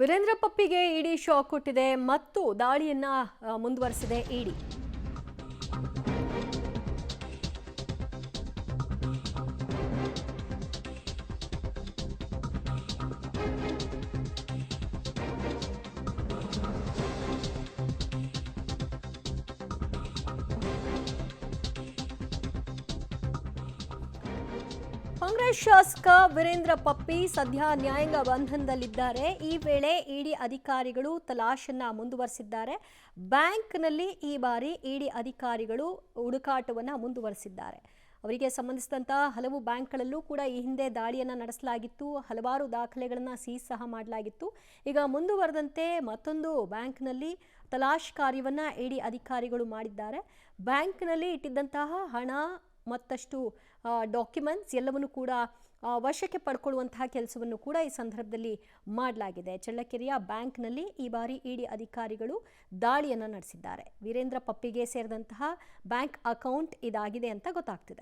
ವೀರೇಂದ್ರ ಪಪ್ಪಿಗೆ ಇಡಿ shock ಕೊಟ್ಟಿದೆ ಮತ್ತು ದಾಳಿಯನ್ನ ಮುಂದುವರಿಸಿದೆ ಇಡಿ. ಕಾಂಗ್ರೆಸ್ ಶಾಸಕ ವೀರೇಂದ್ರ ಪಪ್ಪಿ ಸದ್ಯ ನ್ಯಾಯಾಂಗ ಬಂಧನದಲ್ಲಿದ್ದಾರೆ. ಈ ವೇಳೆ ಇಡಿ ಅಧಿಕಾರಿಗಳು ತಲಾಶನ್ನ ಮುಂದುವರಿಸಿದ್ದಾರೆ. ಬ್ಯಾಂಕ್ನಲ್ಲಿ ಈ ಬಾರಿ ಇಡಿ ಅಧಿಕಾರಿಗಳು ಹುಡುಕಾಟವನ್ನು ಮುಂದುವರಿಸಿದ್ದಾರೆ. ಅವರಿಗೆ ಸಂಬಂಧಿಸಿದಂತಹ ಹಲವು ಬ್ಯಾಂಕ್ಗಳಲ್ಲೂ ಕೂಡ ಈ ಹಿಂದೆ ದಾಳಿಯನ್ನು ನಡೆಸಲಾಗಿತ್ತು. ಹಲವಾರು ದಾಖಲೆಗಳನ್ನು ಸೀಸ್ ಸಹ ಮಾಡಲಾಗಿತ್ತು. ಈಗ ಮುಂದುವರೆದಂತೆ ಮತ್ತೊಂದು ಬ್ಯಾಂಕ್ನಲ್ಲಿ ತಲಾಶ್ ಕಾರ್ಯವನ್ನು ಇಡಿ ಅಧಿಕಾರಿಗಳು ಮಾಡಿದ್ದಾರೆ. ಬ್ಯಾಂಕ್ನಲ್ಲಿ ಇಟ್ಟಿದ್ದಂತಹ ಹಣ ಮತ್ತಷ್ಟು ಡಾಕ್ಯುಮೆಂಟ್ಸ್ ಎಲ್ಲವನ್ನು ಕೂಡ ವಶಕ್ಕೆ ಪಡ್ಕೊಳ್ಳುವಂತಹ ಕೆಲಸವನ್ನು ಕೂಡ ಈ ಸಂದರ್ಭದಲ್ಲಿ ಮಾಡಲಾಗಿದೆ. ಚಳ್ಳಕೆರೆಯ ಬ್ಯಾಂಕ್ನಲ್ಲಿ ಈ ಬಾರಿ ಇಡಿ ಅಧಿಕಾರಿಗಳು ದಾಳಿಯನ್ನು ನಡೆಸಿದ್ದಾರೆ. ವೀರೇಂದ್ರ ಪಪ್ಪಿಗೆ ಸೇರಿದಂತಹ ಬ್ಯಾಂಕ್ ಅಕೌಂಟ್ ಇದಾಗಿದೆ ಅಂತ ಗೊತ್ತಾಗ್ತಿದೆ.